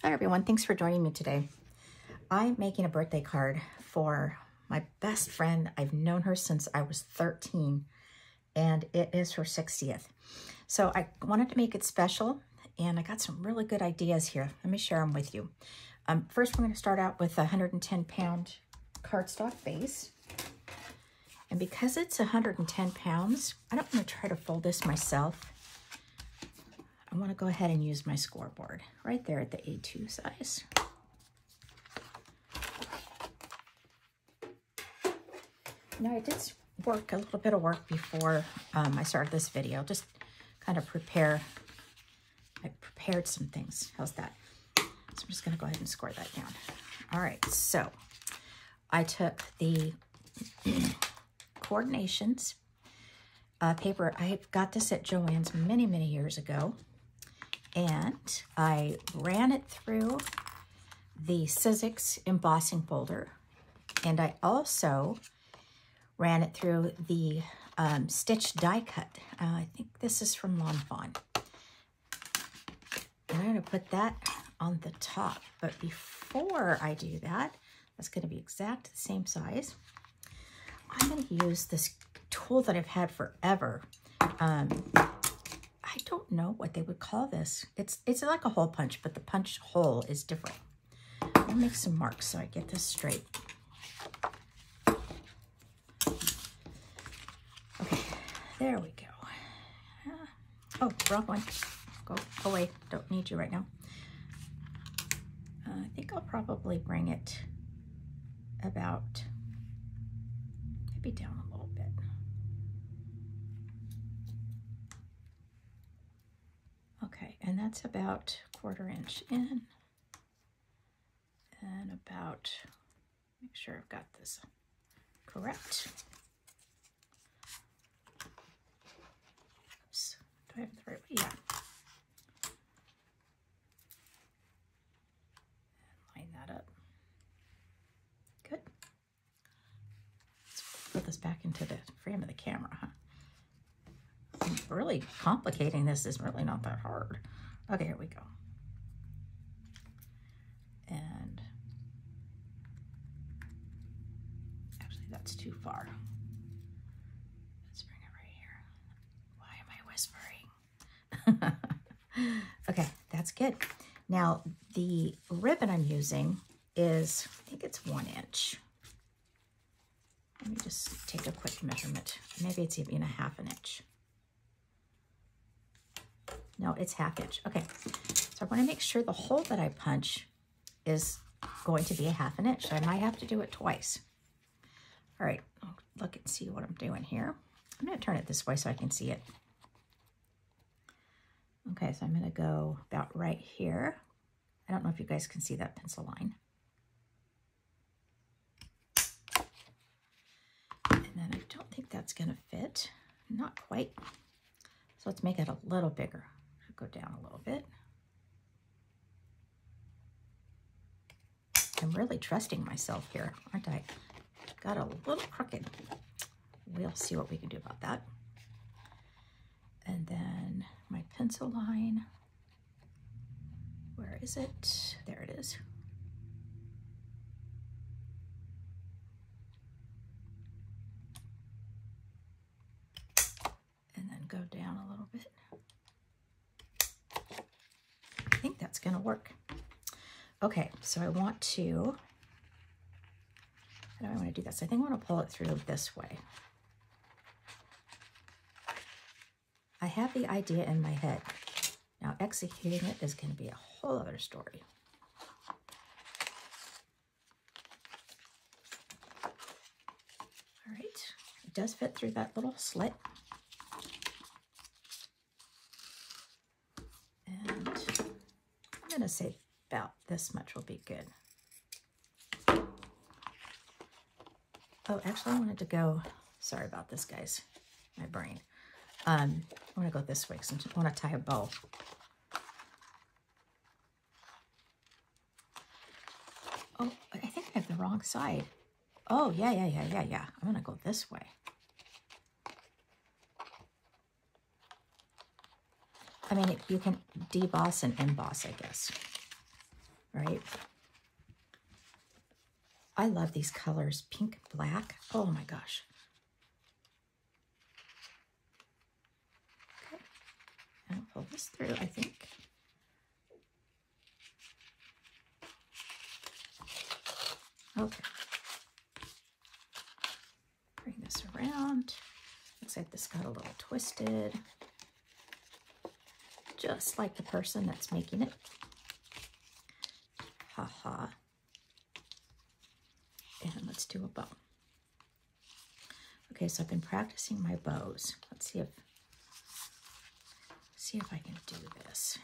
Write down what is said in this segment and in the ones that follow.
Hi everyone, thanks for joining me today. I'm making a birthday card for my best friend. I've known her since I was 13 and it is her 60th. So I wanted to make it special and I got some really good ideas here. Let me share them with you. First, we're going to start out with a 110-pound cardstock base. And because it's 110 pounds, I don't want to try to fold this myself. I want to go ahead and use my scoreboard right there at the A2 size. Now I did a little bit of work before I started this video, just kind of I prepared some things. How's that? So I'm just going to go ahead and score that down. All right, so I took the coordinations paper. I got this at Joann's many, many years ago. And I ran it through the Sizzix embossing folder. And I also ran it through the Stitch die cut. I think this is from Lawn Fawn. And I'm going to put that on the top. But before I do that, that's going to be exact the same size. I'm going to use this tool that I've had forever. I don't know what they would call this. It's like a hole punch, but the punch hole is different. I'll make some marks so I get this straight. Okay, there we go. Oh, wrong one. Go away. Don't need you right now. I think I'll probably bring it about, maybe down a little bit. Okay, and that's about 1/4 inch in, and about, make sure I've got this correct. Oops, do I have it the right way? Yeah. And line that up. Good. Let's put this back into the frame of the camera, huh? Really complicating this is really not that hard. Okay, here we go. And actually that's too far. Let's bring it right here. Why am I whispering? Okay, that's good. Now the ribbon I'm using is, I think it's 1 inch. Let me just take a quick measurement. Maybe it's even 1/2 inch. No, it's 1/2 inch. Okay, so I want to make sure the hole that I punch is going to be 1/2 inch. So I might have to do it twice. All right, look and see what I'm doing here. I'm going to turn it this way so I can see it. Okay, so I'm going to go about right here. I don't know if you guys can see that pencil line. And then I don't think that's going to fit. Not quite. So let's make it a little bigger. Go down a little bit. I'm really trusting myself here, aren't I? Got a little crooked. We'll see what we can do about that. And then my pencil line. Where is it? There it is. And then go down a little bit. I think that's going to work. Okay, so I want to, how do I want to do this? I think I want to pull it through this way. I have the idea in my head. Now executing it is going to be a whole other story. All right, it does fit through that little slit. And I'm going to say about this much will be good. Oh, actually I wanted to go, sorry about this guys, my brain. I want to go this way because I want to tie a bow. Oh, I think I have the wrong side. Oh, yeah. I'm going to go this way. I mean, you can deboss and emboss, I guess. right? I love these colors, pink, black. Oh my gosh. Okay, and I'll pull this through, I think. Okay. Bring this around. Looks like this got a little twisted. Just like the person that's making it. Ha. And let's do a bow. Okay, so I've been practicing my bows. Let's see if I can do this.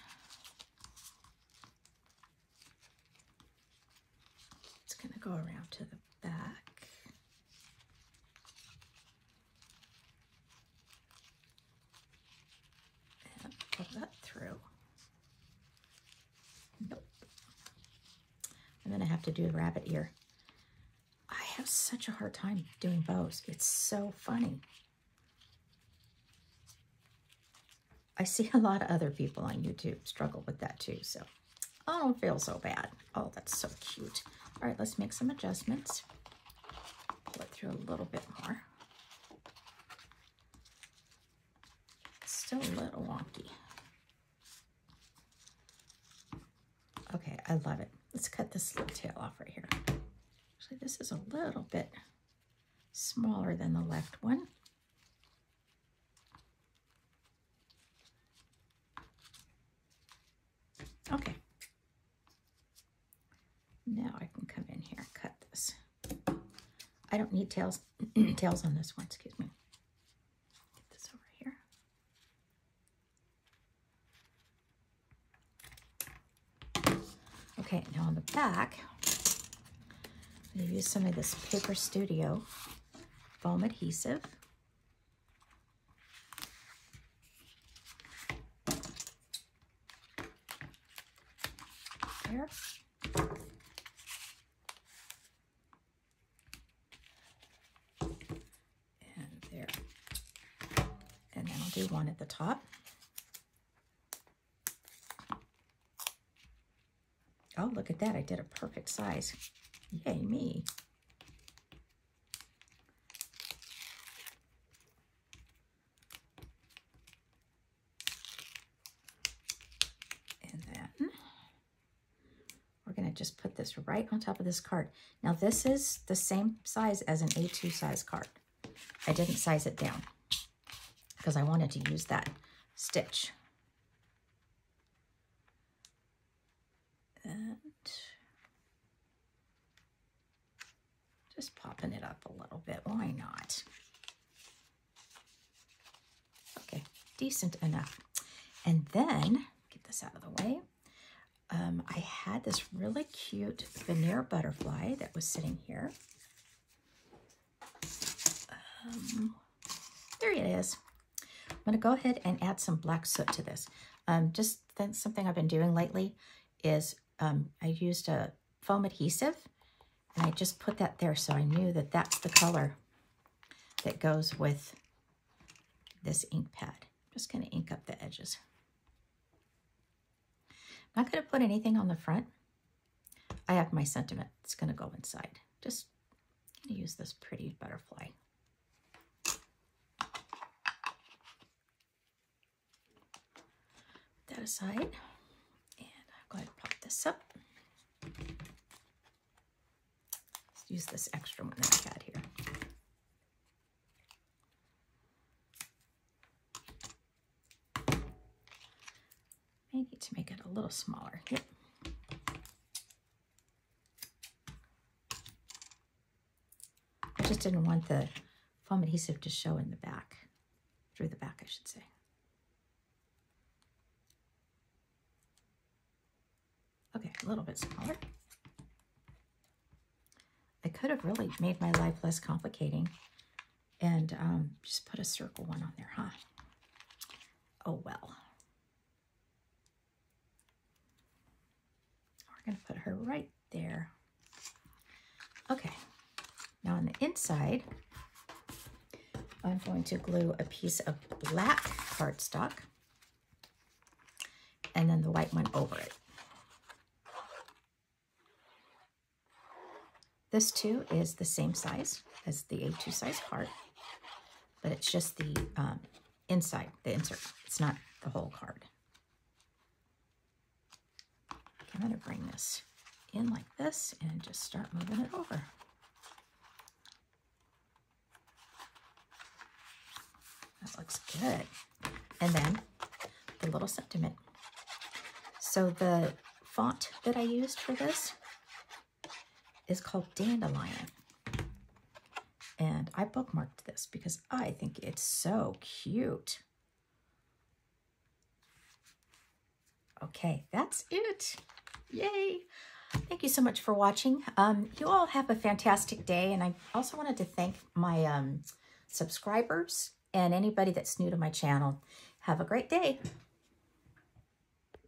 It's gonna go around to the back. And pull that through. Nope. And then I have to do a rabbit ear. I have such a hard time doing bows. It's so funny. I see a lot of other people on YouTube struggle with that too, so I don't feel so bad. Oh, that's so cute. All right, let's make some adjustments. Pull it through a little bit more. It's still a little wonky. Okay, I love it. Let's cut this little tail off right here. Actually, this is a little bit smaller than the left one. Okay. Now I can come in here and cut this. I don't need tails tails on this one, excuse me. Get this over here. Okay, now on the back, I'm going to use some of this Paper Studio foam adhesive. There. And there. And then I'll do one at the top. Oh, look at that. I did a perfect size. Yay, me. And then we're going to just put this right on top of this card. Now, this is the same size as an A2 size card. I didn't size it down because I wanted to use that stitch. And just popping it up a little bit. Why not? Okay, decent enough. And then, get this out of the way. I had this really cute veneer butterfly that was sitting here. There it is. I'm going to go ahead and add some black soot to this. Just something I've been doing lately is I used a foam adhesive and I just put that there so I knew that that's the color that goes with this ink pad. I'm just going to ink up the edges. I'm not going to put anything on the front. I have my sentiment. It's going to go inside. Just going to use this pretty butterfly. Put that aside. And I'm going to pop this up. Let's use this extra one that I had here. I need to make it a little smaller. Yep. I just didn't want the foam adhesive to show in the back, through the back, I should say. Okay, a little bit smaller. I could have really made my life less complicating and just put a circle one on there, huh? Oh, well. We're going to put her right there. Okay. Now on the inside, I'm going to glue a piece of black cardstock and then the white one over it. This too is the same size as the A2 size card, but it's just the inside, the insert. It's not the whole card. I'm going to bring this in like this and just start moving it over. That looks good. And then the little sentiment. So the font that I used for this is called Dandelion. And I bookmarked this because I think it's so cute. Okay, that's it. Yay. Thank you so much for watching. You all have a fantastic day. And I also wanted to thank my subscribers and anybody that's new to my channel. Have a great day.